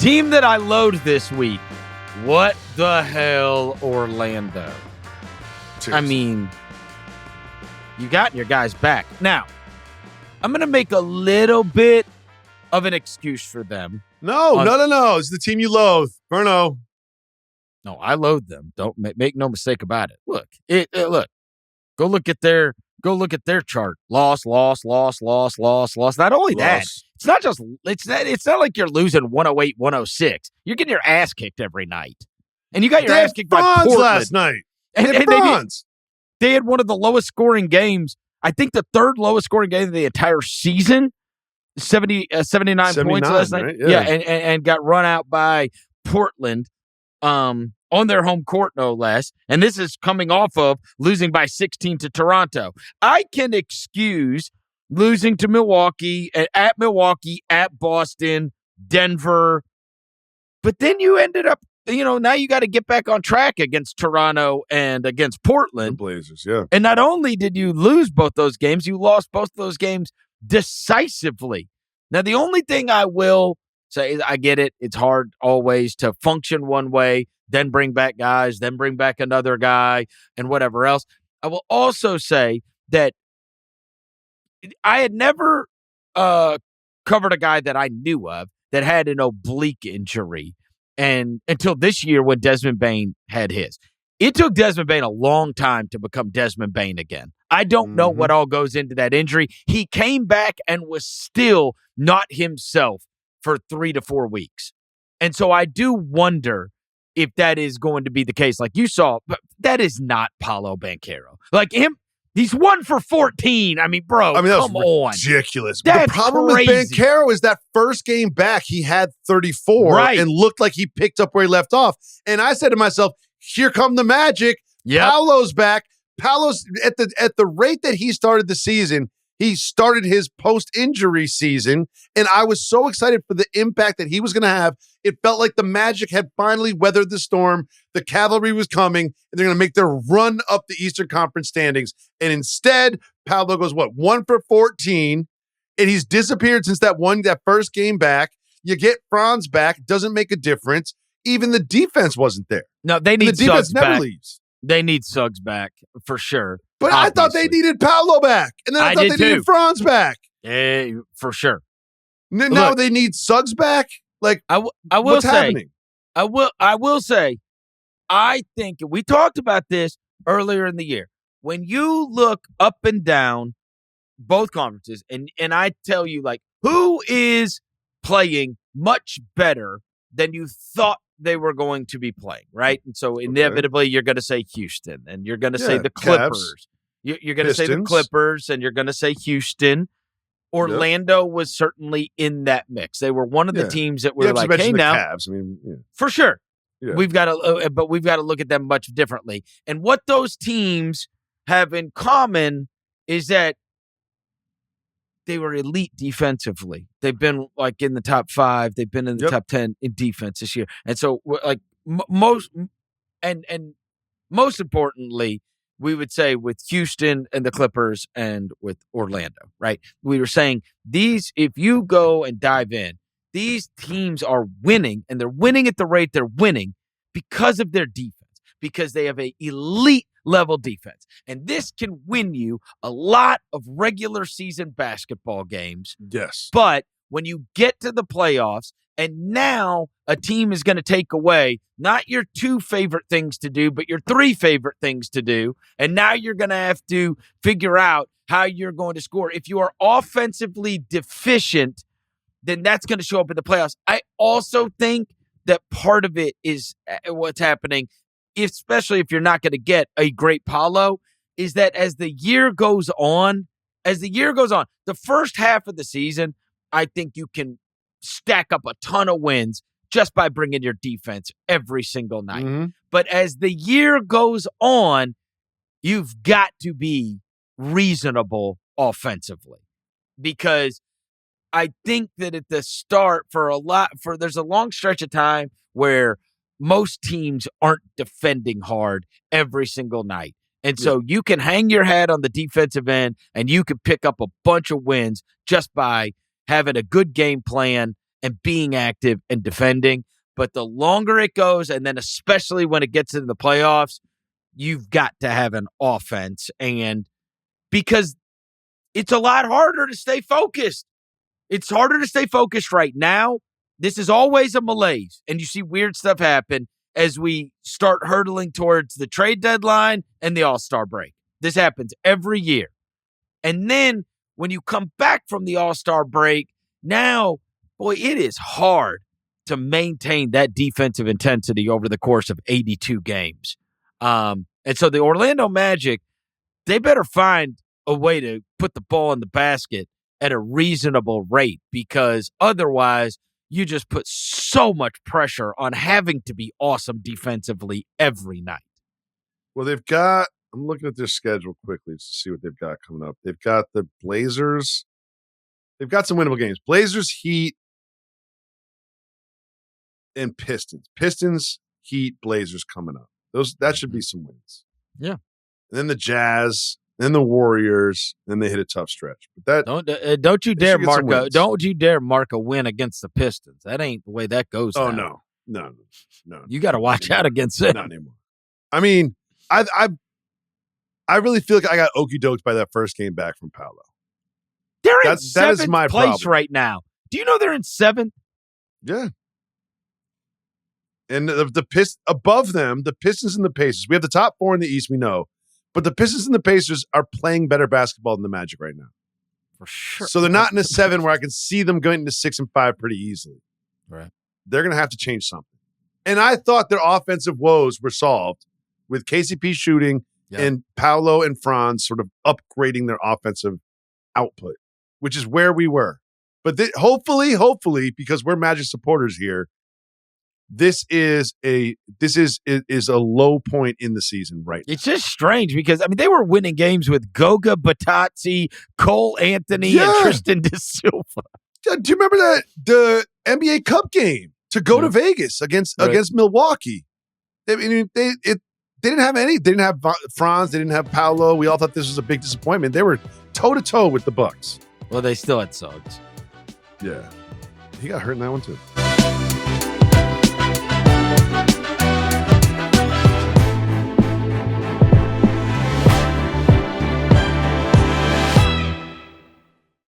Team that I load this week. What the hell, Orlando? Seriously. I mean, you got your guys back. Now, I'm going to make a little bit of an excuse for them. No. It's the team you loathe. Verno. No, I loathe them. Don't make no mistake about it. Look. Look. Go look at their chart. Loss. Not only that, it's not just it's not like you're losing 108, 106. You're getting your ass kicked every night. And you got your ass kicked by Portland last night. And they had one of the lowest scoring games. I think the third lowest scoring game of the entire season. 79 points last night. Right? Yeah, and got run out by Portland on their home court, no less. And this is coming off of losing by 16 to Toronto. I can excuse losing to Milwaukee, at Boston, Denver. But then you ended up, now you got to get back on track against Toronto and against Portland. The Blazers, yeah. And not only did you lose both those games, you lost both those games decisively. Now, the only thing I will say is I get it. It's hard always to function one way, then bring back guys, then bring back another guy, and whatever else. I will also say that I had never covered a guy that I knew of that had an oblique injury, and until this year when Desmond Bane had his. It took Desmond Bane a long time to become Desmond Bane again. I don't know what all goes into that injury. He came back and was still not himself for 3 to 4 weeks. And so I do wonder if that is going to be the case. Like you saw, but that is not Paolo Banchero. Like him, he's 1 for 14. I mean, bro, that come on. Ridiculous. That's the problem crazy. with Banchero is that first game back, he had 34 and looked like he picked up where he left off. And I said to myself, here come the magic. Yep. Paolo's back. Paolo's at the rate that he started the season, he started his post-injury season, and I was so excited for the impact that he was going to have. It felt like the Magic had finally weathered the storm. The cavalry was coming, and they're going to make their run up the Eastern Conference standings. And instead, Paolo goes, 1 for 14, and he's disappeared since that first game back. You get Franz back, doesn't make a difference. Even the defense wasn't there. No, they need the defense Suggs never back. leaves. They need Suggs back for sure. But obviously. I thought they needed Paolo back. And then I thought they needed Franz back. For sure. Now they need Suggs back? Like, I will what's say, happening? I will say, I think we talked about this earlier in the year. When you look up and down both conferences, and I tell you, like, who is playing much better than you thought they were going to be playing, right? And so inevitably you're going to say Houston, and you're going to say the Clippers. You're going to say the Clippers, and you're going to say Houston. Orlando was certainly in that mix. They were one of the teams that were like, hey, now, Cavs. I mean, for sure. Yeah. We've got to look at them much differently. And what those teams have in common is that they were elite defensively. They've been like in the top 5. They've been in the top 10 in defense this year. And so like most importantly, we would say with Houston and the Clippers and with Orlando, right? We were saying if you go and dive in, these teams are winning, and they're winning at the rate they're winning because of their defense, because they have an elite level defense. And this can win you a lot of regular season basketball games. Yes. But when you get to the playoffs, and now a team is going to take away not your 2 favorite things to do, but your 3 favorite things to do. And now you're going to have to figure out how you're going to score. If you are offensively deficient, then that's going to show up in the playoffs. I also think that part of it is what's happening, especially if you're not going to get a great Paolo, is that as the year goes on, the first half of the season, I think you can stack up a ton of wins just by bringing your defense every single night. Mm-hmm. But as the year goes on, you've got to be reasonable offensively, because I think that at the start there's a long stretch of time where most teams aren't defending hard every single night. And so you can hang your hat on the defensive end, and you can pick up a bunch of wins just by having a good game plan and being active and defending. But the longer it goes, and then especially when it gets into the playoffs, you've got to have an offense. And because it's a lot harder to stay focused. It's harder to stay focused right now. This is always a malaise, and you see weird stuff happen as we start hurtling towards the trade deadline and the All-Star break. This happens every year. And then when you come back from the All-Star break, now, boy, it is hard to maintain that defensive intensity over the course of 82 games. And so the Orlando Magic, they better find a way to put the ball in the basket at a reasonable rate, because otherwise you just put so much pressure on having to be awesome defensively every night. Well, I'm looking at their schedule quickly to see what they've got coming up. They've got the Blazers. They've got some winnable games. Blazers, Heat, and Pistons. Pistons, Heat, Blazers coming up. That should be some wins. Yeah. And then the Jazz, then the Warriors, then they hit a tough stretch. But don't you dare mark a win against the Pistons. That ain't the way that goes. Oh now. No. You got to watch out against them. Not anymore. I mean, I really feel like I got okey doked by that first game back from Paolo. They're in seventh is my place problem right now. Do you know they're in seventh? Yeah. And above them, the Pistons and the Pacers. We have the top four in the East, we know. But the Pistons and the Pacers are playing better basketball than the Magic right now. For sure. So they're not in a 7 where I can see them going into 6 and 5 pretty easily. Right. They're going to have to change something. And I thought their offensive woes were solved with KCP shooting and Paolo and Franz sort of upgrading their offensive output, which is where we were. But hopefully, because we're Magic supporters here, this is a low point in the season right now. It's just strange because, I mean, they were winning games with Goga Batazzi, Cole Anthony, and Tristan da Silva. Do you remember the NBA Cup game to go to Vegas against Milwaukee? They didn't have any. They didn't have Franz. They didn't have Paolo. We all thought this was a big disappointment. They were toe-to-toe with the Bucks. Well, they still had Suggs. Yeah. He got hurt in that one, too.